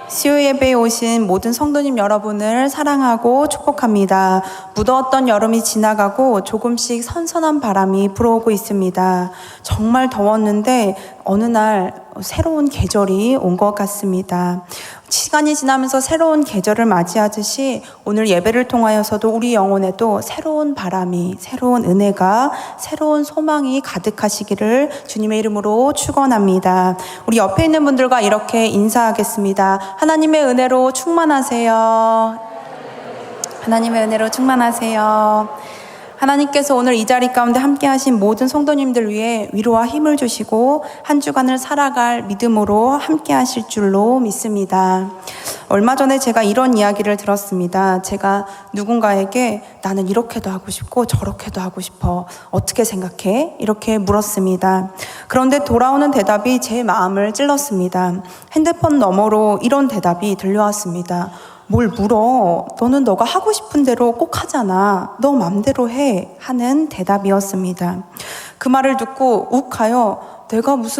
수요 예배에 오신 모든 성도님 여러분을 사랑하고 축복합니다. 무더웠던 여름이 지나가고 조금씩 선선한 바람이 불어오고 있습니다. 정말 더웠는데 어느 날 새로운 계절이 온 것 같습니다. 시간이 지나면서 새로운 계절을 맞이하듯이 오늘 예배를 통하여서도 우리 영혼에도 새로운 바람이, 새로운 은혜가, 새로운 소망이 가득하시기를 주님의 이름으로 축원합니다. 우리 옆에 있는 분들과 이렇게 인사하겠습니다. 하나님의 은혜로 충만하세요. 하나님의 은혜로 충만하세요. 하나님께서 오늘 이 자리 가운데 함께 하신 모든 성도님들 위해 위로와 힘을 주시고 한 주간을 살아갈 믿음으로 함께 하실 줄로 믿습니다. 얼마 전에 제가 이런 이야기를 들었습니다. 제가 누군가에게 나는 이렇게도 하고 싶고 저렇게도 하고 싶어. 어떻게 생각해? 이렇게 물었습니다. 그런데 돌아오는 대답이 제 마음을 찔렀습니다. 핸드폰 너머로 이런 대답이 들려왔습니다. 뭘 물어? 너는 너가 하고 싶은 대로 꼭 하잖아. 너 맘대로 해. 하는 대답이었습니다. 그 말을 듣고 욱하여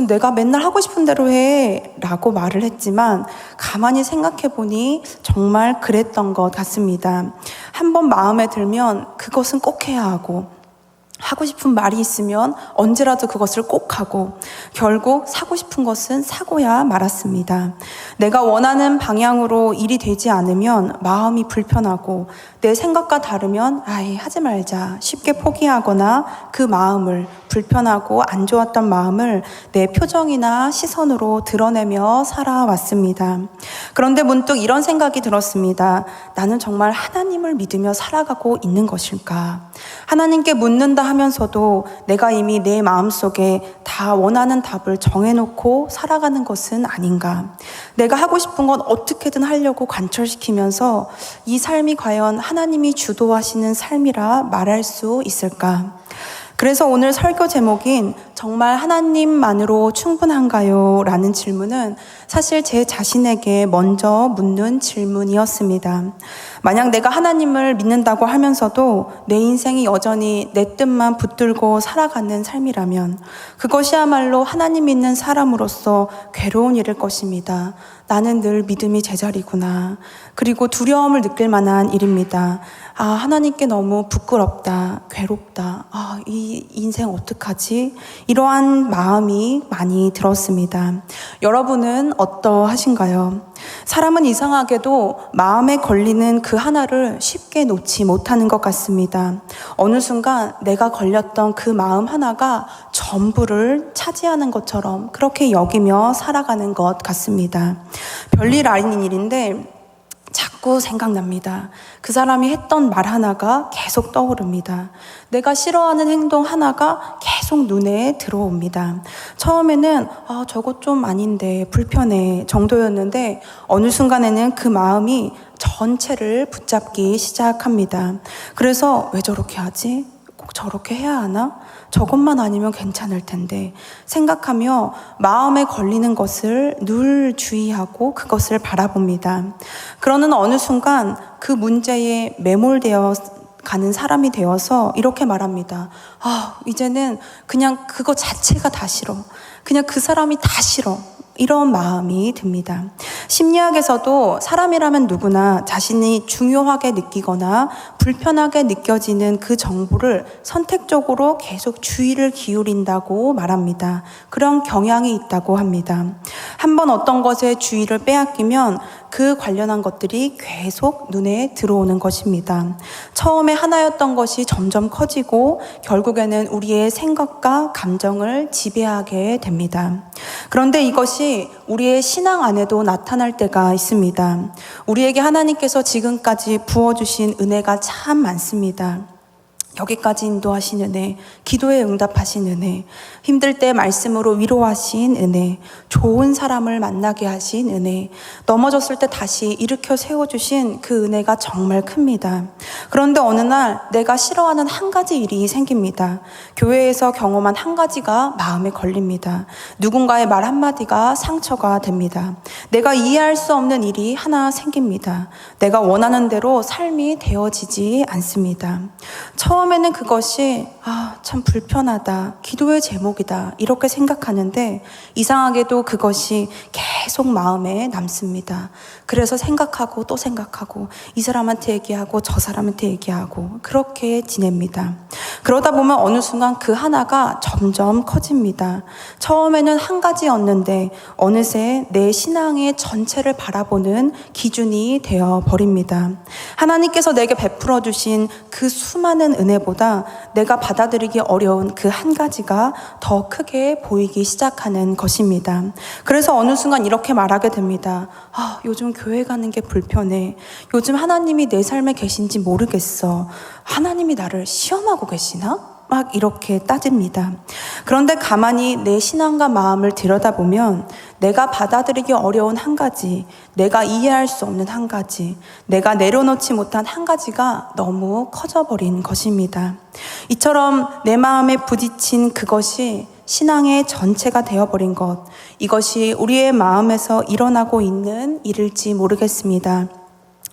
내가 맨날 하고 싶은 대로 해. 라고 말을 했지만 가만히 생각해 보니 정말 그랬던 것 같습니다. 한번 마음에 들면 그것은 꼭 해야 하고 하고 싶은 말이 있으면 언제라도 그것을 꼭 하고 결국 사고 싶은 것은 사고야 말았습니다. 내가 원하는 방향으로 일이 되지 않으면 마음이 불편하고 내 생각과 다르면 하지 말자 쉽게 포기하거나 그 마음을 불편하고 안 좋았던 마음을 내 표정이나 시선으로 드러내며 살아왔습니다. 그런데 문득 이런 생각이 들었습니다. 나는 정말 하나님을 믿으며 살아가고 있는 것일까? 하나님께 묻는다 하면서도 내가 이미 내 마음속에 다 원하는 답을 정해놓고 살아가는 것은 아닌가? 내가 하고 싶은 건 어떻게든 하려고 관철시키면서 이 삶이 과연 하나님이 주도하시는 삶이라 말할 수 있을까? 그래서 오늘 설교 제목인 정말 하나님만으로 충분한가요? 라는 질문은 사실 제 자신에게 먼저 묻는 질문이었습니다. 만약 내가 하나님을 믿는다고 하면서도 내 인생이 여전히 내 뜻만 붙들고 살아가는 삶이라면 그것이야말로 하나님 믿는 사람으로서 괴로운 일일 것입니다. 나는 늘 믿음이 제자리구나. 그리고 두려움을 느낄 만한 일입니다. 하나님께 너무 부끄럽다, 괴롭다. 이 인생 어떡하지? 이러한 마음이 많이 들었습니다. 여러분은 어떠하신가요? 사람은 이상하게도 마음에 걸리는 그 하나를 쉽게 놓지 못하는 것 같습니다. 어느 순간 내가 걸렸던 그 마음 하나가 전부를 차지하는 것처럼 그렇게 여기며 살아가는 것 같습니다. 별일 아닌 일인데 자꾸 생각납니다. 그 사람이 했던 말 하나가 계속 떠오릅니다. 내가 싫어하는 행동 하나가 계속 눈에 들어옵니다. 처음에는 저거 좀 아닌데 불편해 정도였는데 어느 순간에는 그 마음이 전체를 붙잡기 시작합니다. 그래서 왜 저렇게 하지? 꼭 저렇게 해야 하나? 저것만 아니면 괜찮을 텐데 생각하며 마음에 걸리는 것을 늘 주의하고 그것을 바라봅니다. 그러는 어느 순간 그 문제에 매몰되어 가는 사람이 되어서 이렇게 말합니다. 이제는 그냥 그거 자체가 다 싫어. 그냥 그 사람이 다 싫어. 이런 마음이 듭니다. 심리학에서도 사람이라면 누구나 자신이 중요하게 느끼거나 불편하게 느껴지는 그 정보를 선택적으로 계속 주의를 기울인다고 말합니다. 그런 경향이 있다고 합니다. 한번 어떤 것에 주의를 빼앗기면 그 관련한 것들이 계속 눈에 들어오는 것입니다. 처음에 하나였던 것이 점점 커지고 결국에는 우리의 생각과 감정을 지배하게 됩니다. 그런데 이것이 우리의 신앙 안에도 나타날 때가 있습니다. 우리에게 하나님께서 지금까지 부어주신 은혜가 참 많습니다. 여기까지 인도하신 은혜, 기도에 응답하신 은혜, 힘들 때 말씀으로 위로하신 은혜, 좋은 사람을 만나게 하신 은혜, 넘어졌을 때 다시 일으켜 세워주신 그 은혜가 정말 큽니다. 그런데 어느 날 내가 싫어하는 한 가지 일이 생깁니다. 교회에서 경험한 한 가지가 마음에 걸립니다. 누군가의 말 한마디가 상처가 됩니다. 내가 이해할 수 없는 일이 하나 생깁니다. 내가 원하는 대로 삶이 되어지지 않습니다. 처음 처음에는 그것이 참 불편하다, 기도의 제목이다 이렇게 생각하는데 이상하게도 그것이 계속 마음에 남습니다. 그래서 생각하고 또 생각하고 이 사람한테 얘기하고 저 사람한테 얘기하고 그렇게 지냅니다. 그러다 보면 어느 순간 그 하나가 점점 커집니다. 처음에는 한 가지였는데 어느새 내 신앙의 전체를 바라보는 기준이 되어 버립니다. 하나님께서 내게 베풀어 주신 그 수많은 은혜보다 내가 받아들이기 어려운 그 한 가지가 더 크게 보이기 시작하는 것입니다. 그래서 어느 순간 이렇게 말하게 됩니다. 요즘 교회 가는 게 불편해. 요즘 하나님이 내 삶에 계신지 모르겠어. 하나님이 나를 시험하고 계시나? 막 이렇게 따집니다. 그런데 가만히 내 신앙과 마음을 들여다보면 내가 받아들이기 어려운 한 가지, 내가 이해할 수 없는 한 가지, 내가 내려놓지 못한 한 가지가 너무 커져버린 것입니다. 이처럼 내 마음에 부딪힌 그것이 신앙의 전체가 되어버린 것, 이것이 우리의 마음에서 일어나고 있는 일일지 모르겠습니다.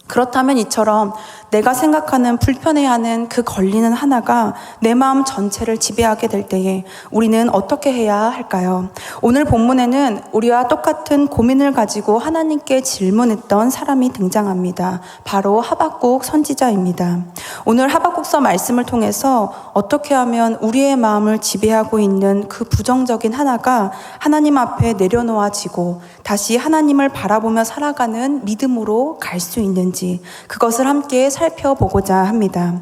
그렇다면 이처럼 내가 생각하는 불편해하는 그 걸리는 하나가 내 마음 전체를 지배하게 될 때에 우리는 어떻게 해야 할까요? 오늘 본문에는 우리와 똑같은 고민을 가지고 하나님께 질문했던 사람이 등장합니다. 바로 하박국 선지자입니다. 오늘 하박국서 말씀을 통해서 어떻게 하면 우리의 마음을 지배하고 있는 그 부정적인 하나가 하나님 앞에 내려놓아지고 다시 하나님을 바라보며 살아가는 믿음으로 갈 수 있는지 그것을 함께 살펴보고자 합니다.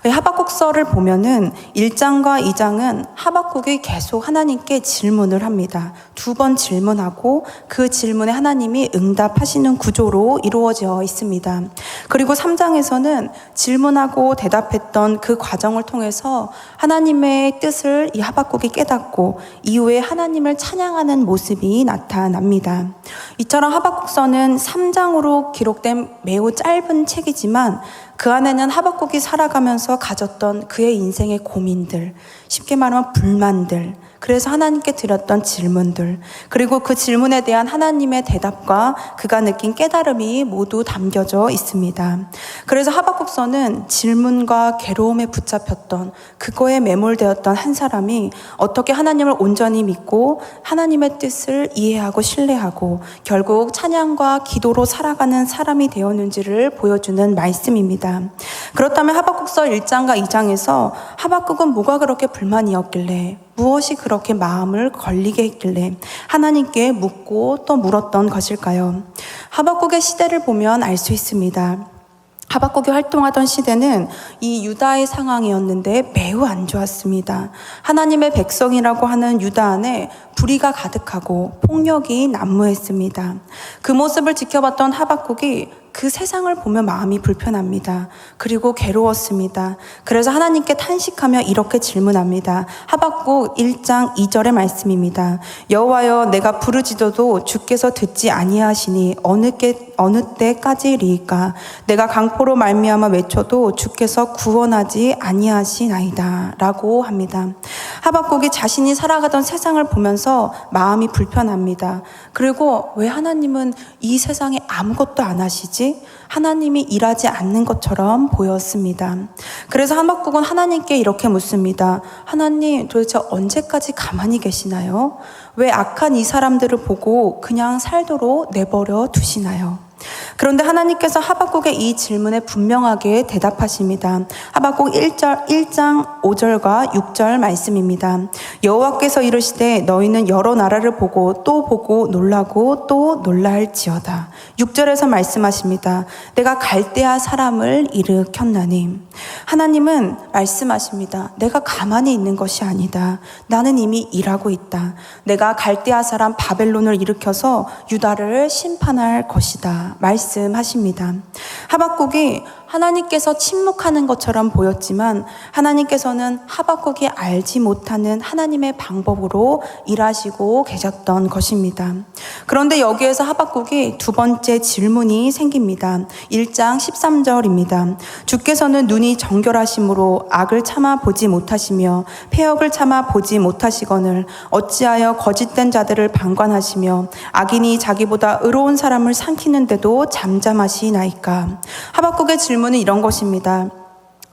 하박국서를 보면은 1장과 2장은 하박국이 계속 하나님께 질문을 합니다. 2번 질문하고 그 질문에 하나님이 응답하시는 구조로 이루어져 있습니다. 그리고 3장에서는 질문하고 대답했던 그 과정을 통해서 하나님의 뜻을 이 하박국이 깨닫고 이후에 하나님을 찬양하는 모습이 나타납니다. 이처럼 하박국서는 3장으로 기록된 매우 짧은 책이지만 그 안에는 하박국이 살아가면서 가졌던 그의 인생의 고민들, 쉽게 말하면 불만들, 그래서 하나님께 드렸던 질문들, 그리고 그 질문에 대한 하나님의 대답과 그가 느낀 깨달음이 모두 담겨져 있습니다. 그래서 하박국서는 질문과 괴로움에 붙잡혔던 그거에 매몰되었던 한 사람이 어떻게 하나님을 온전히 믿고 하나님의 뜻을 이해하고 신뢰하고 결국 찬양과 기도로 살아가는 사람이 되었는지를 보여주는 말씀입니다. 그렇다면 하박국서 1장과 2장에서 하박국은 뭐가 그렇게 불만이었길래, 무엇이 그렇게 마음을 걸리게 했길래 하나님께 묻고 또 물었던 것일까요? 하박국의 시대를 보면 알 수 있습니다. 하박국이 활동하던 시대는 이 유다의 상황이었는데 매우 안 좋았습니다. 하나님의 백성이라고 하는 유다 안에 불의가 가득하고 폭력이 난무했습니다. 그 모습을 지켜봤던 하박국이 그 세상을 보며 마음이 불편합니다. 그리고 괴로웠습니다. 그래서 하나님께 탄식하며 이렇게 질문합니다. 하박국 1장 2절의 말씀입니다. 여호와여, 내가 부르짖어도 주께서 듣지 아니하시니 어느 때까지리이까? 내가 강포로 말미암아 외쳐도 주께서 구원하지 아니하시나이다 라고 합니다. 하박국이 자신이 살아가던 세상을 보면서 마음이 불편합니다. 그리고 왜 하나님은 이 세상에 아무것도 안 하시지? 하나님이 일하지 않는 것처럼 보였습니다. 그래서 하박국은 하나님께 이렇게 묻습니다. 하나님, 도대체 언제까지 가만히 계시나요? 왜 악한 이 사람들을 보고 그냥 살도록 내버려 두시나요? 그런데 하나님께서 하박국의 이 질문에 분명하게 대답하십니다. 하박국 1장 5절과 6절 말씀입니다. 여호와께서 이르시되 너희는 여러 나라를 보고 또 보고 놀라고 또 놀랄지어다. 6절에서 말씀하십니다. 내가 갈대아 사람을 일으켰나니. 하나님은 말씀하십니다. 내가 가만히 있는 것이 아니다. 나는 이미 일하고 있다. 내가 갈대아 사람 바벨론을 일으켜서 유다를 심판할 것이다. 말씀하십니다. 하박국이 하나님께서 침묵하는 것처럼 보였지만 하나님께서는 하박국이 알지 못하는 하나님의 방법으로 일하시고 계셨던 것입니다. 그런데 여기에서 하박국이 두 번째 질문이 생깁니다. 1장 13절입니다. 주께서는 눈이 정결하심으로 악을 참아 보지 못하시며 패역을 참아 보지 못하시거늘 어찌하여 거짓된 자들을 방관하시며 악인이 자기보다 의로운 사람을 삼키는데도 잠잠하시나이까? 하박국의 질문은 이런 것입니다.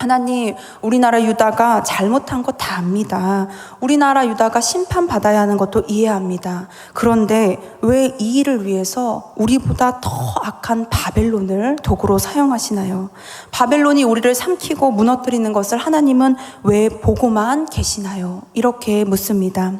하나님, 우리나라 유다가 잘못한 거 다 압니다. 우리나라 유다가 심판받아야 하는 것도 이해합니다. 그런데 왜 이 일을 위해서 우리보다 더 악한 바벨론을 도구로 사용하시나요? 바벨론이 우리를 삼키고 무너뜨리는 것을 하나님은 왜 보고만 계시나요? 이렇게 묻습니다.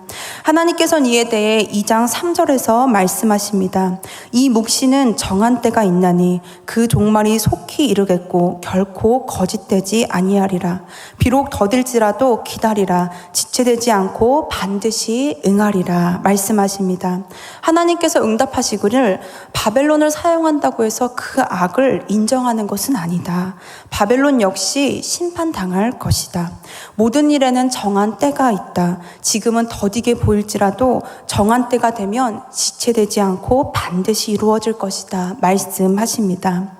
하나님께서는 이에 대해 2장 3절에서 말씀하십니다. 이 묵시는 정한 때가 있나니 그 종말이 속히 이르겠고 결코 거짓되지 아니하리라. 비록 더딜지라도 기다리라. 지체되지 않고 반드시 응하리라 말씀하십니다. 하나님께서 응답하시기를 바벨론을 사용한다고 해서 그 악을 인정하는 것은 아니다. 바벨론 역시 심판당할 것이다. 모든 일에는 정한 때가 있다. 지금은 더디게 보일지라도 정한 때가 되면 지체되지 않고 반드시 이루어질 것이다 말씀하십니다.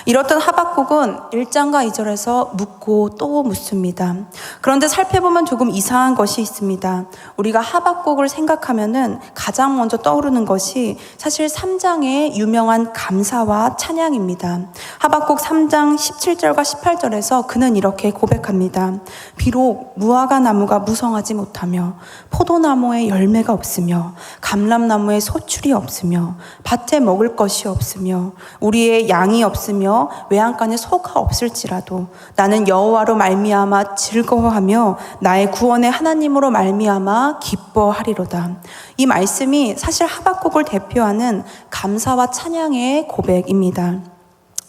이렇듯 하박국은 1장과 2절에서 묻고 또 묻습니다. 그런데 살펴보면 조금 이상한 것이 있습니다. 우리가 하박국을 생각하면은 가장 먼저 떠오르는 것이 사실 3장의 유명한 감사와 찬양입니다. 하박국 3장 17절과 18절에서 그는 이렇게 고백합니다. 비록 무화과 나무가 무성하지 못하며 포도나무에 열매가 없으며 감람나무에 소출이 없으며 밭에 먹을 것이 없으며 우리의 양이 없으며 외양간에 소가 없을지라도 나는 여호와로 말미암아 즐거워하며 나의 구원의 하나님으로 말미암아 기뻐하리로다. 이 말씀이 사실 하박국을 대표하는 감사와 찬양의 고백입니다.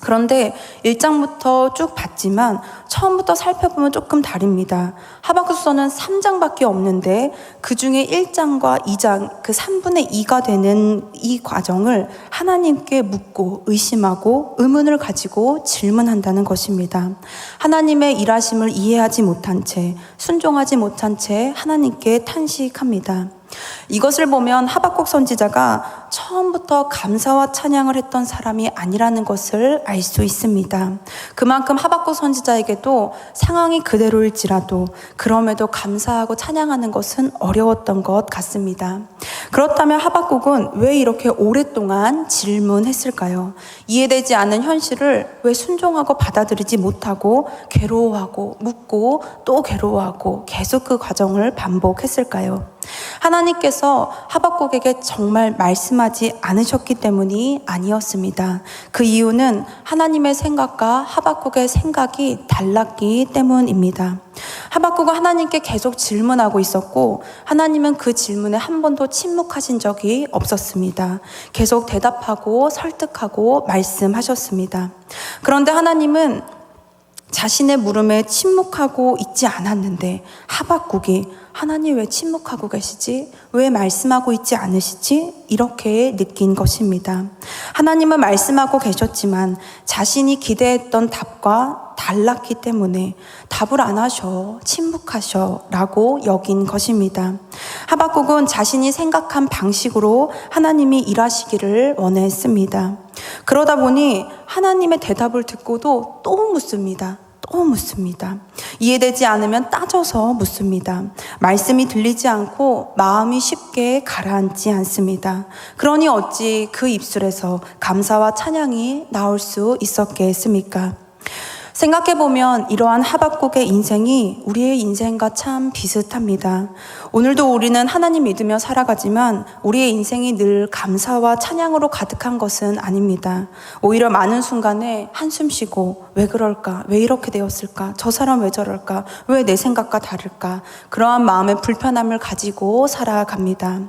그런데 1장부터 쭉 봤지만 처음부터 살펴보면 조금 다릅니다. 하박국서는 3장밖에 없는데 그 중에 1장과 2장 그 3분의 2가 되는 이 과정을 하나님께 묻고 의심하고 의문을 가지고 질문한다는 것입니다. 하나님의 일하심을 이해하지 못한 채 순종하지 못한 채 하나님께 탄식합니다. 이것을 보면 하박국 선지자가 처음부터 감사와 찬양을 했던 사람이 아니라는 것을 알 수 있습니다. 그만큼 하박국 선지자에게도 상황이 그대로일지라도 그럼에도 감사하고 찬양하는 것은 어려웠던 것 같습니다. 그렇다면 하박국은 왜 이렇게 오랫동안 질문했을까요? 이해되지 않는 현실을 왜 순종하고 받아들이지 못하고 괴로워하고 묻고 또 괴로워하고 계속 그 과정을 반복했을까요? 하나님께서 하박국에게 정말 말씀하지 않으셨기 때문이 아니었습니다. 그 이유는 하나님의 생각과 하박국의 생각이 달랐기 때문입니다. 하박국은 하나님께 계속 질문하고 있었고 하나님은 그 질문에 한 번도 침묵하신 적이 없었습니다. 계속 대답하고 설득하고 말씀하셨습니다. 그런데 하나님은 자신의 물음에 침묵하고 있지 않았는데 하박국이 하나님 왜 침묵하고 계시지? 왜 말씀하고 있지 않으시지? 이렇게 느낀 것입니다. 하나님은 말씀하고 계셨지만 자신이 기대했던 답과 달랐기 때문에 답을 안 하셔, 침묵하셔 라고 여긴 것입니다. 하박국은 자신이 생각한 방식으로 하나님이 일하시기를 원했습니다. 그러다 보니 하나님의 대답을 듣고도 또 묻습니다. 이해되지 않으면 따져서 묻습니다. 말씀이 들리지 않고 마음이 쉽게 가라앉지 않습니다. 그러니 어찌 그 입술에서 감사와 찬양이 나올 수 있었겠습니까? 생각해보면 이러한 하박국의 인생이 우리의 인생과 참 비슷합니다. 오늘도 우리는 하나님 믿으며 살아가지만 우리의 인생이 늘 감사와 찬양으로 가득한 것은 아닙니다. 오히려 많은 순간에 한숨 쉬고 왜 그럴까? 왜 이렇게 되었을까? 저 사람 왜 저럴까? 왜 내 생각과 다를까? 그러한 마음의 불편함을 가지고 살아갑니다.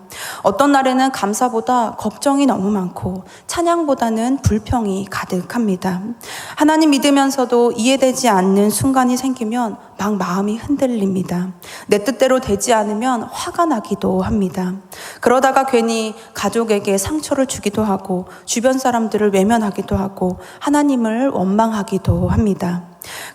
어떤 날에는 감사보다 걱정이 너무 많고 찬양보다는 불평이 가득합니다. 하나님 믿으면서도 이해되지 않는 순간이 생기면 막 마음이 흔들립니다. 내 뜻대로 되지 않으면 화가 나기도 합니다. 그러다가 괜히 가족에게 상처를 주기도 하고 주변 사람들을 외면하기도 하고 하나님을 원망하기도 합니다.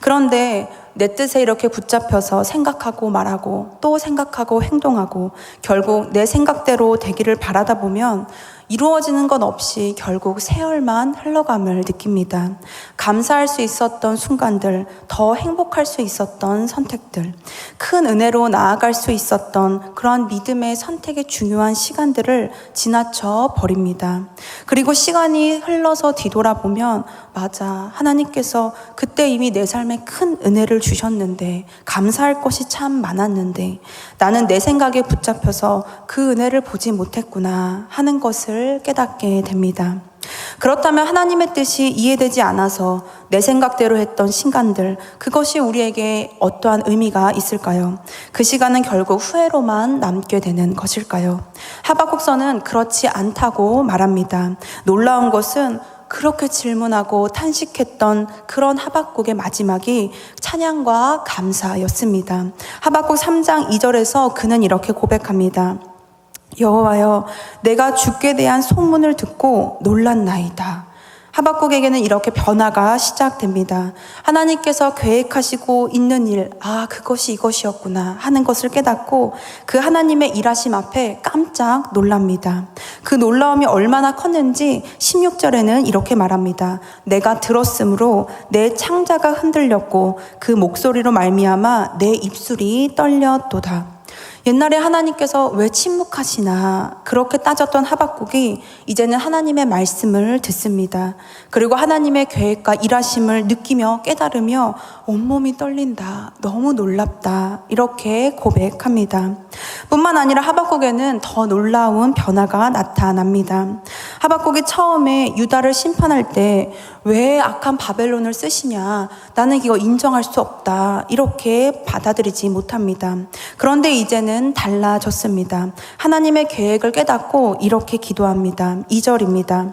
그런데 내 뜻에 이렇게 붙잡혀서 생각하고 말하고 또 생각하고 행동하고 결국 내 생각대로 되기를 바라다 보면 이루어지는 것 없이 결국 세월만 흘러감을 느낍니다. 감사할 수 있었던 순간들, 더 행복할 수 있었던 선택들, 큰 은혜로 나아갈 수 있었던 그러한 믿음의 선택의 중요한 시간들을 지나쳐 버립니다. 그리고 시간이 흘러서 뒤돌아보면 맞아, 하나님께서 그때 이미 내 삶에 큰 은혜를 주셨는데, 감사할 것이 참 많았는데 나는 내 생각에 붙잡혀서 그 은혜를 보지 못했구나 하는 것을 깨닫게 됩니다. 그렇다면 하나님의 뜻이 이해되지 않아서 내 생각대로 했던 시간들, 그것이 우리에게 어떠한 의미가 있을까요? 그 시간은 결국 후회로만 남게 되는 것일까요? 하박국서는 그렇지 않다고 말합니다. 놀라운 것은 그렇게 질문하고 탄식했던 그런 하박국의 마지막이 찬양과 감사였습니다. 하박국 3장 2절에서 그는 이렇게 고백합니다. 여호와여, 내가 주께 대한 소문을 듣고 놀랐나이다. 하박국에게는 이렇게 변화가 시작됩니다. 하나님께서 계획하시고 있는 일, 그것이 이것이었구나 하는 것을 깨닫고 그 하나님의 일하심 앞에 깜짝 놀랍니다. 그 놀라움이 얼마나 컸는지 16절에는 이렇게 말합니다. 내가 들었으므로 내 창자가 흔들렸고 그 목소리로 말미암아 내 입술이 떨렸도다. 옛날에 하나님께서 왜 침묵하시나 그렇게 따졌던 하박국이 이제는 하나님의 말씀을 듣습니다. 그리고 하나님의 계획과 일하심을 느끼며 깨달으며 온몸이 떨린다, 너무 놀랍다, 이렇게 고백합니다. 뿐만 아니라 하박국에는 더 놀라운 변화가 나타납니다. 하박국이 처음에 유다를 심판할 때 왜 악한 바벨론을 쓰시냐, 나는 이거 인정할 수 없다, 이렇게 받아들이지 못합니다. 그런데 이제는 달라졌습니다. 하나님의 계획을 깨닫고 이렇게 기도합니다. 2절입니다.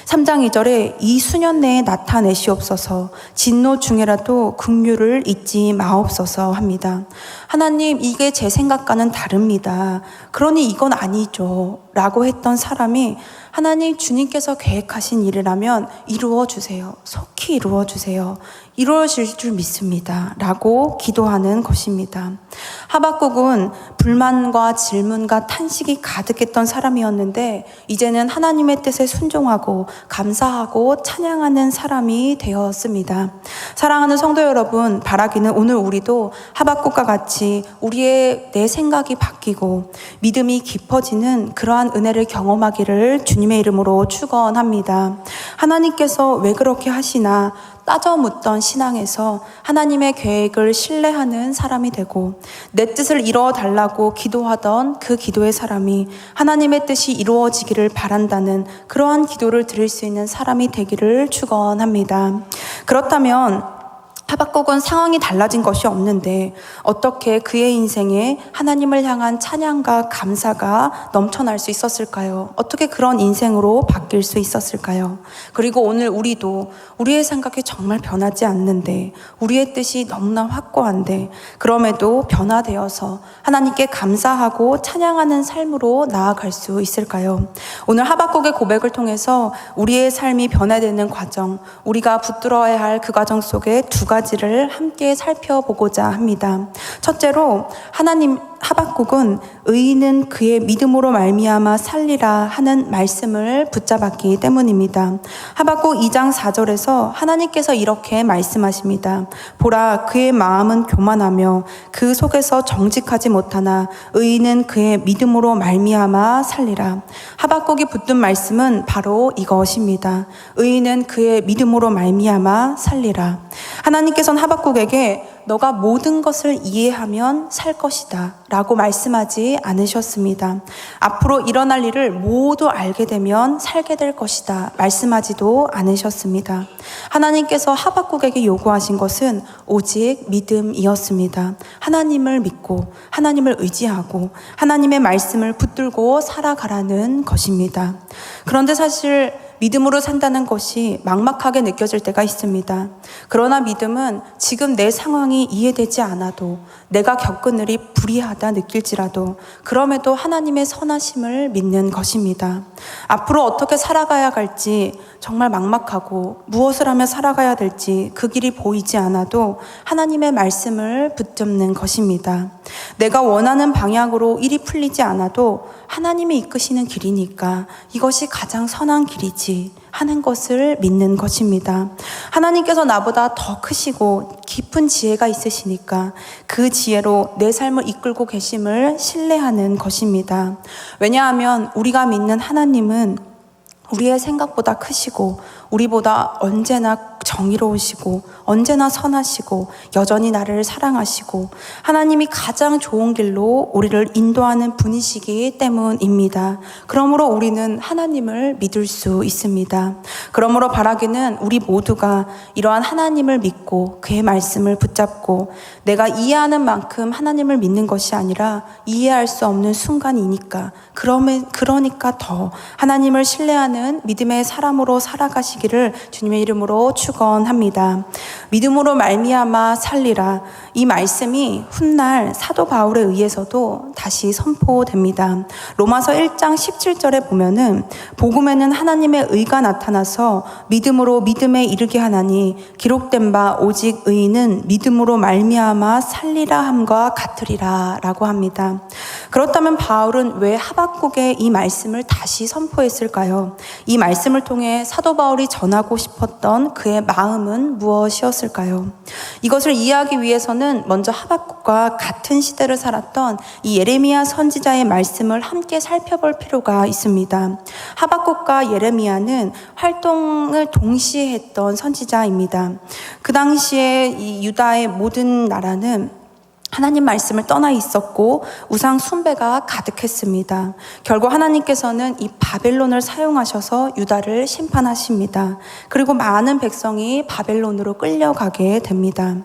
3장 2절에 이 수년 내에 나타내시옵소서, 진노 중에라도 긍휼을 잊지 마옵소서 합니다. 하나님, 이게 제 생각과는 다릅니다. 그러니 이건 아니죠 라고 했던 사람이 하나님, 주님께서 계획하신 일이라면 이루어 주세요. 속히 이루어 주세요. 이루어질 줄 믿습니다 라고 기도하는 것입니다. 하박국은 불만과 질문과 탄식이 가득했던 사람이었는데 이제는 하나님의 뜻에 순종하고 감사하고 찬양하는 사람이 되었습니다. 사랑하는 성도 여러분, 바라기는 오늘 우리도 하박국과 같이 우리의 내 생각이 바뀌고 믿음이 깊어지는 그러한 은혜를 경험하기를 주님의 이름으로 축원합니다. 하나님께서 왜 그렇게 하시나 따져 묻던 신앙에서 하나님의 계획을 신뢰하는 사람이 되고 내 뜻을 이루어 달라고 기도하던 그 기도의 사람이 하나님의 뜻이 이루어지기를 바란다는 그러한 기도를 드릴 수 있는 사람이 되기를 축원합니다. 그렇다면 하박국은 상황이 달라진 것이 없는데 어떻게 그의 인생에 하나님을 향한 찬양과 감사가 넘쳐날 수 있었을까요? 어떻게 그런 인생으로 바뀔 수 있었을까요? 그리고 오늘 우리도 우리의 생각이 정말 변하지 않는데, 우리의 뜻이 너무나 확고한데 그럼에도 변화되어서 하나님께 감사하고 찬양하는 삶으로 나아갈 수 있을까요? 오늘 하박국의 고백을 통해서 우리의 삶이 변화되는 과정, 우리가 붙들어야 할 그 과정 속에 두 가지를 함께 살펴보고자 합니다. 첫째로 하박국은 의인은 그의 믿음으로 말미암아 살리라 하는 말씀을 붙잡았기 때문입니다. 하박국 2장 4절에서 하나님께서 이렇게 말씀하십니다. 보라, 그의 마음은 교만하며 그 속에서 정직하지 못하나 의인은 그의 믿음으로 말미암아 살리라. 하박국이 붙든 말씀은 바로 이것입니다. 의인은 그의 믿음으로 말미암아 살리라. 하나님께서는 하박국에게 너가 모든 것을 이해하면 살 것이다 라고 말씀하지 않으셨습니다. 앞으로 일어날 일을 모두 알게 되면 살게 될 것이다 말씀하지도 않으셨습니다. 하나님께서 하박국에게 요구하신 것은 오직 믿음이었습니다. 하나님을 믿고 하나님을 의지하고 하나님의 말씀을 붙들고 살아가라는 것입니다. 그런데 사실 믿음으로 산다는 것이 막막하게 느껴질 때가 있습니다. 그러나 믿음은 지금 내 상황이 이해되지 않아도, 내가 겪은 일이 불이하다 느낄지라도 그럼에도 하나님의 선하심을 믿는 것입니다. 앞으로 어떻게 살아가야 할지 정말 막막하고 무엇을 하며 살아가야 될지 그 길이 보이지 않아도 하나님의 말씀을 붙잡는 것입니다. 내가 원하는 방향으로 일이 풀리지 않아도 하나님이 이끄시는 길이니까 이것이 가장 선한 길이지 하는 것을 믿는 것입니다. 하나님께서 나보다 더 크시고 깊은 지혜가 있으시니까 그 지혜로 내 삶을 이끌고 계심을 신뢰하는 것입니다. 왜냐하면 우리가 믿는 하나님은 우리의 생각보다 크시고 우리보다 언제나 정의로우시고 언제나 선하시고 여전히 나를 사랑하시고 하나님이 가장 좋은 길로 우리를 인도하는 분이시기 때문입니다. 그러므로 우리는 하나님을 믿을 수 있습니다. 그러므로 바라기는 우리 모두가 이러한 하나님을 믿고 그의 말씀을 붙잡고 내가 이해하는 만큼 하나님을 믿는 것이 아니라 이해할 수 없는 순간이니까 그러니까 더 하나님을 신뢰하는 믿음의 사람으로 살아가시기를 주님의 이름으로 축원합니다. 믿음으로 말미암아 살리라. 이 말씀이 훗날 사도 바울에 의해서도 다시 선포됩니다. 로마서 1장 17절에 보면은 복음에는 하나님의 의가 나타나서 믿음으로 믿음에 이르게 하나니 기록된 바 오직 의인은 믿음으로 말미암아 살리라 함과 같으리라 라고 합니다. 그렇다면 바울은 왜 하박국에 이 말씀을 다시 선포했을까요? 이 말씀을 통해 사도 바울이 전하고 싶었던 그의 마음은 무엇이었을까요? 이것을 이해하기 위해서는 먼저 하박국과 같은 시대를 살았던 이 예레미야 선지자의 말씀을 함께 살펴볼 필요가 있습니다. 하박국과 예레미야는 활동을 동시에 했던 선지자입니다. 그 당시에 이 유다의 모든 나라는 하나님 말씀을 떠나 있었고 우상 숭배가 가득했습니다. 결국 하나님께서는 이 바벨론을 사용하셔서 유다를 심판하십니다. 그리고 많은 백성이 바벨론으로 끌려가게 됩니다.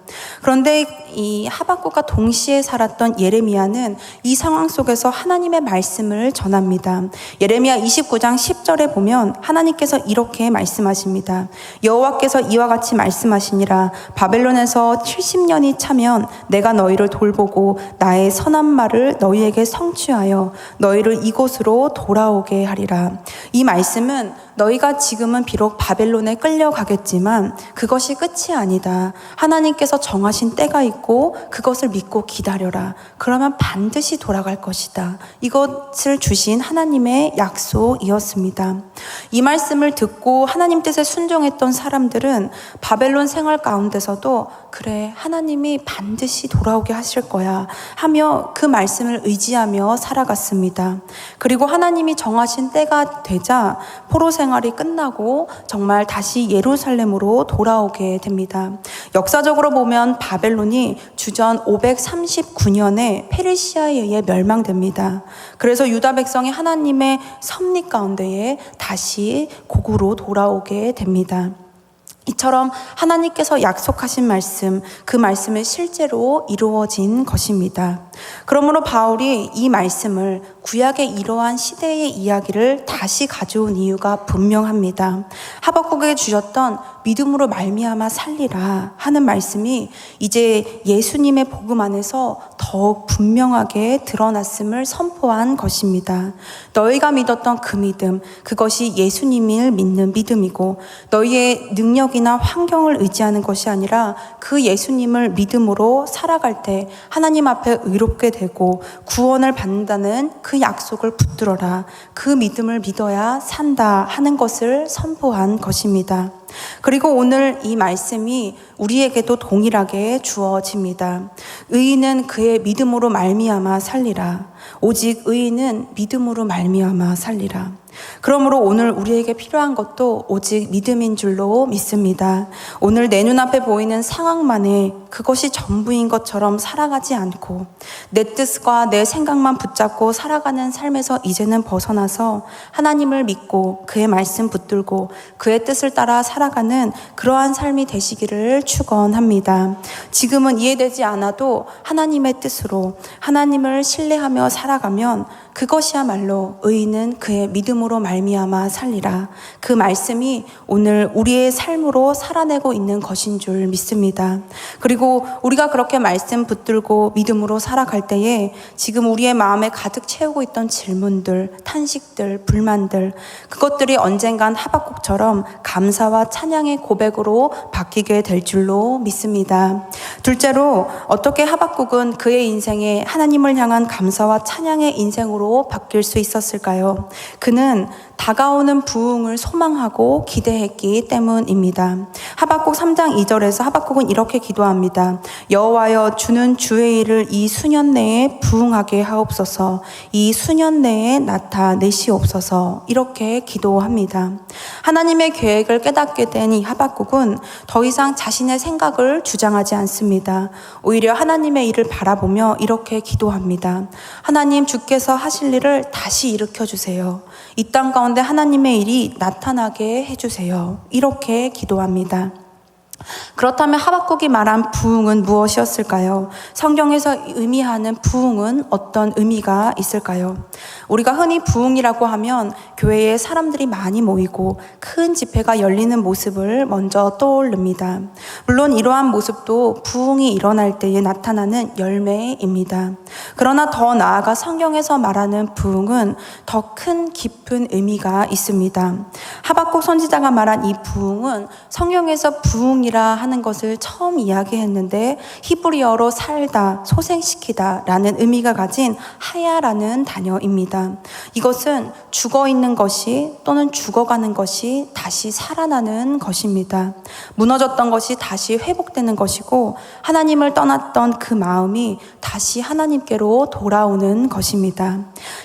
그런데 이 하박국과 동시에 살았던 예레미야는 이 상황 속에서 하나님의 말씀을 전합니다. 예레미야 29장 10절에 보면 하나님께서 이렇게 말씀하십니다. 여호와께서 이와 같이 말씀하시니라. 바벨론에서 70년이 차면 내가 너희를 돌보고 나의 선한 말을 너희에게 성취하여 너희를 이곳으로 돌아오게 하리라. 이 말씀은 너희가 지금은 비록 바벨론에 끌려가겠지만 그것이 끝이 아니다. 하나님께서 정하신 때가 있고 그것을 믿고 기다려라. 그러면 반드시 돌아갈 것이다. 이것을 주신 하나님의 약속이었습니다. 이 말씀을 듣고 하나님 뜻에 순종했던 사람들은 바벨론 생활 가운데서도 그래, 하나님이 반드시 돌아오게 하실 거야 하며 그 말씀을 의지하며 살아갔습니다. 그리고 하나님이 정하신 때가 되자 포로 생활이 끝나고 정말 다시 예루살렘으로 돌아오게 됩니다. 역사적으로 보면 바벨론이 주전 539년에 페르시아에 의해 멸망됩니다. 그래서 유다 백성이 하나님의 섭리 가운데에 다시 고국으로 돌아오게 됩니다. 이처럼 하나님께서 약속하신 말씀, 그 말씀은 실제로 이루어진 것입니다. 그러므로 바울이 이 말씀을 구약의 이러한 시대의 이야기를 다시 가져온 이유가 분명합니다. 하박국에게 주셨던 믿음으로 말미암아 살리라 하는 말씀이 이제 예수님의 복음 안에서 더욱 분명하게 드러났음을 선포한 것입니다. 너희가 믿었던 그 믿음, 그것이 예수님을 믿는 믿음이고 너희의 능력이나 환경을 의지하는 것이 아니라 그 예수님을 믿음으로 살아갈 때 하나님 앞에 의롭게 되고 구원을 받는다는 그 약속을 붙들어라. 그 믿음을 믿어야 산다 하는 것을 선포한 것입니다. 그리고 오늘 이 말씀이 우리에게도 동일하게 주어집니다. 의인은 그의 믿음으로 말미암아 살리라. 오직 의인은 믿음으로 말미암아 살리라. 그러므로 오늘 우리에게 필요한 것도 오직 믿음인 줄로 믿습니다. 오늘 내 눈앞에 보이는 상황만에 그것이 전부인 것처럼 살아가지 않고 내 뜻과 내 생각만 붙잡고 살아가는 삶에서 이제는 벗어나서 하나님을 믿고 그의 말씀 붙들고 그의 뜻을 따라 살아가는 그러한 삶이 되시기를 축원합니다. 지금은 이해되지 않아도 하나님의 뜻으로 하나님을 신뢰하며 살아가면 그것이야말로 의인은 그의 믿음으로 말미암아 살리라. 그 말씀이 오늘 우리의 삶으로 살아내고 있는 것인 줄 믿습니다. 그리고 우리가 그렇게 말씀 붙들고 믿음으로 살아갈 때에 지금 우리의 마음에 가득 채우고 있던 질문들, 탄식들, 불만들, 그것들이 언젠간 하박국처럼 감사와 찬양의 고백으로 바뀌게 될 줄로 믿습니다. 둘째로, 어떻게 하박국은 그의 인생에 하나님을 향한 감사와 찬양의 인생으로 바뀔 수 있었을까요? 그는 다가오는 부흥을 소망하고 기대했기 때문입니다. 하박국 3장 2절에서 하박국은 이렇게 기도합니다. 여호와여, 주는 주의 일을 이 수년 내에 부흥하게 하옵소서. 이 수년 내에 나타내시옵소서. 이렇게 기도합니다. 하나님의 계획을 깨닫게 된 이 하박국은 더 이상 자신의 생각을 주장하지 않습니다. 오히려 하나님의 일을 바라보며 이렇게 기도합니다. 하나님, 주께서 하실 일을 다시 일으켜 주세요. 이 땅 가운데 하나님의 일이 나타나게 해주세요. 이렇게 기도합니다. 그렇다면 하박국이 말한 부흥은 무엇이었을까요? 성경에서 의미하는 부흥은 어떤 의미가 있을까요? 우리가 흔히 부흥이라고 하면 교회에 사람들이 많이 모이고 큰 집회가 열리는 모습을 먼저 떠올립니다. 물론 이러한 모습도 부흥이 일어날 때에 나타나는 열매입니다. 그러나 더 나아가 성경에서 말하는 부흥은 더 큰 깊은 의미가 있습니다. 하박국 선지자가 말한 이 부흥은 성경에서 부흥이라 하는 것을 처음 이야기했는데 히브리어로 살다, 소생시키다 라는 의미가 가진 하야라는 단어입니다. 이것은 죽어있는 것이 또는 죽어가는 것이 다시 살아나는 것입니다. 무너졌던 것이 다시 회복되는 것이고 하나님을 떠났던 그 마음이 다시 하나님께로 돌아오는 것입니다.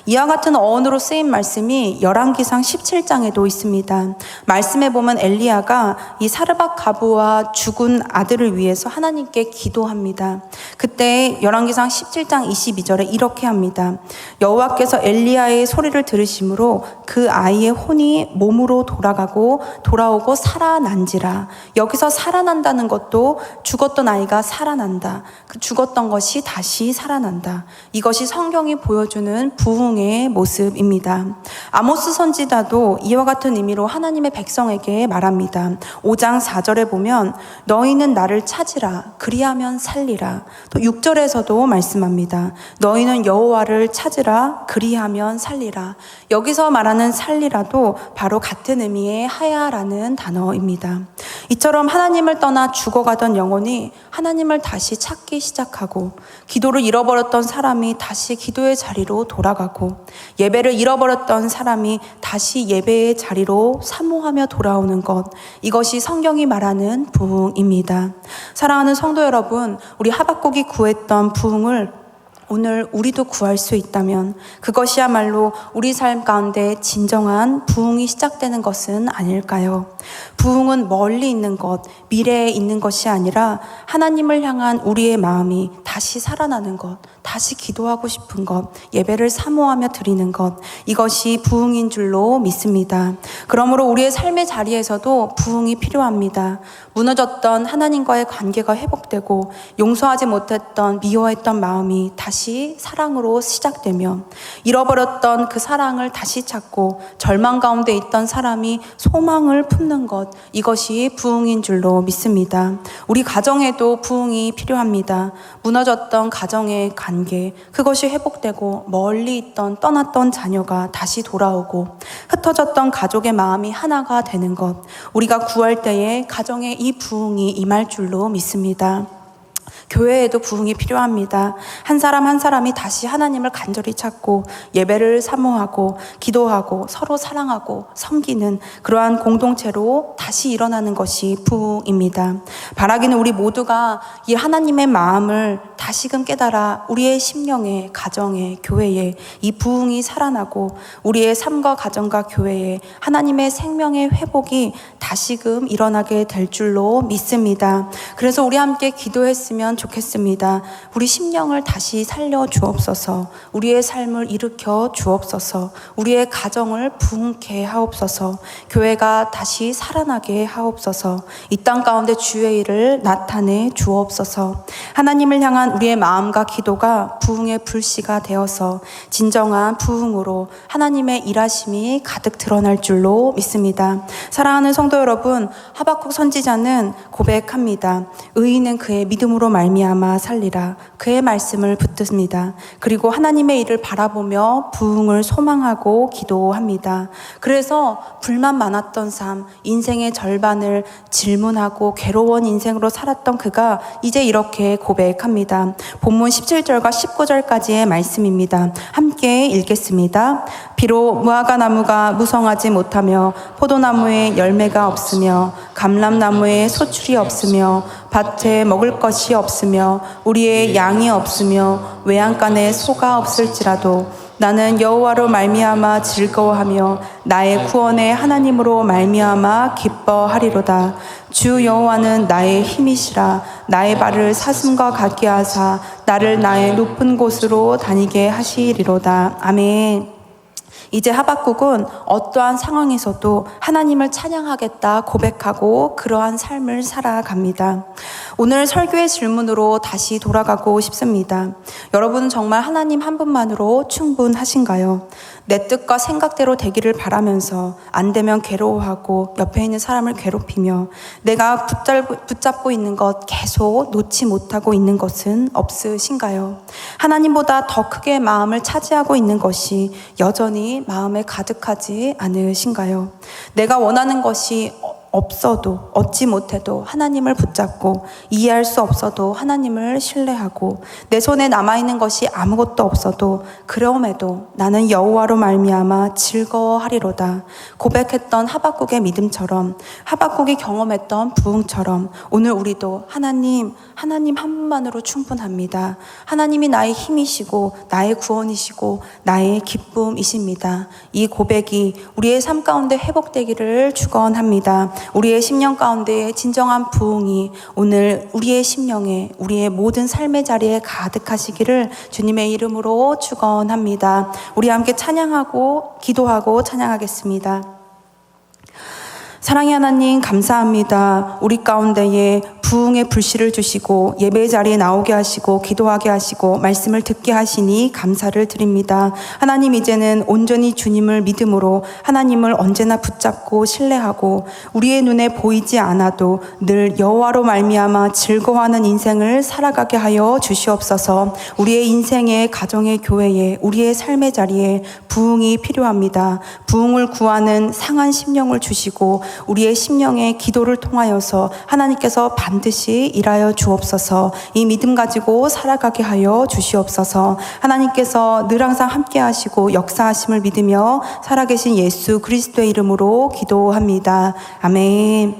이와 같은 어원으로 쓰인 말씀이 열왕기상 17장에도 있습니다. 말씀에 보면 엘리야가 이 사르밧 가부와 죽은 아들을 위해서 하나님께 기도합니다. 그때 열왕기상 17장 22절에 이렇게 합니다. 여호와께서 엘리야의 소리를 들으심으로 그 아이의 혼이 몸으로 돌아오고 살아난지라. 여기서 살아난다는 것도 죽었던 아이가 살아난다. 그 죽었던 것이 다시 살아난다. 이것이 성경이 보여주는 부흥의 모습입니다. 아모스 선지자도 이와 같은 의미로 하나님의 백성에게 말합니다. 5장 4절에 보면 너희는 나를 찾으라. 그리하면 살리라. 또 6절에서도 말씀합니다. 너희는 여호와를 찾으라. 그리하면 살리라. 여기서 말하는 살리라도 바로 같은 의미의 하야라는 단어입니다. 이처럼 하나님을 떠나 죽어가던 영혼이 하나님을 다시 찾기 시작하고, 기도를 잃어버렸던 사람이 다시 기도의 자리로 돌아가고, 예배를 잃어버렸던 사람이 다시 예배의 자리로 사모하며 돌아오는 것, 이것이 성경이 말하는 부흥입니다. 사랑하는 성도 여러분, 우리 하박국이 구했던 부흥을 오늘 우리도 구할 수 있다면 그것이야말로 우리 삶 가운데 진정한 부흥이 시작되는 것은 아닐까요? 부흥은 멀리 있는 것, 미래에 있는 것이 아니라 하나님을 향한 우리의 마음이 다시 살아나는 것, 다시 기도하고 싶은 것, 예배를 사모하며 드리는 것, 이것이 부흥인 줄로 믿습니다. 그러므로 우리의 삶의 자리에서도 부흥이 필요합니다. 무너졌던 하나님과의 관계가 회복되고 용서하지 못했던 미워했던 마음이 다시 사랑으로 시작되며, 잃어버렸던 그 사랑을 다시 찾고 절망 가운데 있던 사람이 소망을 품는 것, 이것이 부흥인 줄로 믿습니다. 우리 가정에도 부흥이 필요합니다. 무너졌던 가정의 관계, 그것이 회복되고 멀리 있던 떠났던 자녀가 다시 돌아오고 흩어졌던 가족의 마음이 하나가 되는 것, 우리가 구할 때에 가정에 이 부흥이 임할 줄로 믿습니다. 교회에도 부흥이 필요합니다. 한 사람 한 사람이 다시 하나님을 간절히 찾고 예배를 사모하고 기도하고 서로 사랑하고 섬기는 그러한 공동체로 다시 일어나는 것이 부흥입니다. 바라기는 우리 모두가 이 하나님의 마음을 다시금 깨달아 우리의 심령에, 가정에, 교회에 이 부흥이 살아나고 우리의 삶과 가정과 교회에 하나님의 생명의 회복이 다시금 일어나게 될 줄로 믿습니다. 그래서 우리 함께 기도했으면 기도했으면 좋겠습니다. 우리 심령을 다시 살려 주옵소서. 우리의 삶을 일으켜 주옵소서. 우리의 가정을 부흥케 하옵소서. 교회가 다시 살아나게 하옵소서. 이 땅 가운데 주의 일을 나타내 주옵소서. 하나님을 향한 우리의 마음과 기도가 부흥의 불씨가 되어서 진정한 부흥으로 하나님의 일하심이 가득 드러날 줄로 믿습니다. 사랑하는 성도 여러분, 하박국 선지자는 고백합니다. 의인은 그의 믿음으로 말미암아 살리라. 그의 말씀을 붙듭니다. 그리고 하나님의 일을 바라보며 부흥을 소망하고 기도합니다. 그래서 불만 많았던 삶, 인생의 절반을 질문하고 괴로운 인생으로 살았던 그가 이제 이렇게 고백합니다. 본문 17절과 19절까지의 말씀입니다. 함께 읽겠습니다. 비록 무화과 나무가 무성하지 못하며 포도나무에 열매가 없으며 감람나무에 소출이 없으며 밭에 먹을 것이 없으며 우리의 양이 없으며 외양간에 소가 없을지라도 나는 여호와로 말미암아 즐거워하며 나의 구원의 하나님으로 말미암아 기뻐하리로다. 주 여호와는 나의 힘이시라. 나의 발을 사슴과 같게 하사 나를 나의 높은 곳으로 다니게 하시리로다. 아멘. 이제 하박국은 어떠한 상황에서도 하나님을 찬양하겠다 고백하고 그러한 삶을 살아갑니다. 오늘 설교의 질문으로 다시 돌아가고 싶습니다. 여러분은 정말 하나님 한 분만으로 충분하신가요? 내 뜻과 생각대로 되기를 바라면서 안 되면 괴로워하고 옆에 있는 사람을 괴롭히며 내가 붙잡고 있는 것 계속 놓지 못하고 있는 것은 없으신가요? 하나님보다 더 크게 마음을 차지하고 있는 것이 여전히 마음에 가득하지 않으신가요? 내가 원하는 것이 없어도 얻지 못해도 하나님을 붙잡고 이해할 수 없어도 하나님을 신뢰하고 내 손에 남아있는 것이 아무것도 없어도 그럼에도 나는 여호와로 말미암아 즐거워하리로다 고백했던 하박국의 믿음처럼 하박국이 경험했던 부흥처럼 오늘 우리도 하나님 한 분만으로 충분합니다. 하나님이 나의 힘이시고 나의 구원이시고 나의 기쁨이십니다. 이 고백이 우리의 삶 가운데 회복되기를 축원합니다. 우리의 심령 가운데에 진정한 부흥이 오늘 우리의 심령에 우리의 모든 삶의 자리에 가득하시기를 주님의 이름으로 축원합니다. 우리 함께 찬양하고 기도하고 찬양하겠습니다. 사랑의 하나님 감사합니다. 우리 가운데에 부흥의 불씨를 주시고 예배 자리에 나오게 하시고 기도하게 하시고 말씀을 듣게 하시니 감사를 드립니다. 하나님 이제는 온전히 주님을 믿음으로 하나님을 언제나 붙잡고 신뢰하고 우리의 눈에 보이지 않아도 늘 여호와로 말미암아 즐거워하는 인생을 살아가게 하여 주시옵소서. 우리의 인생의 가정의 교회에 우리의 삶의 자리에 부흥이 필요합니다. 부흥을 구하는 상한 심령을 주시고 우리의 심령의 기도를 통하여서 하나님께서 반드시 일하여 주옵소서. 이 믿음 가지고 살아가게 하여 주시옵소서. 하나님께서 늘 항상 함께 하시고 역사하심을 믿으며 살아계신 예수 그리스도의 이름으로 기도합니다. 아멘.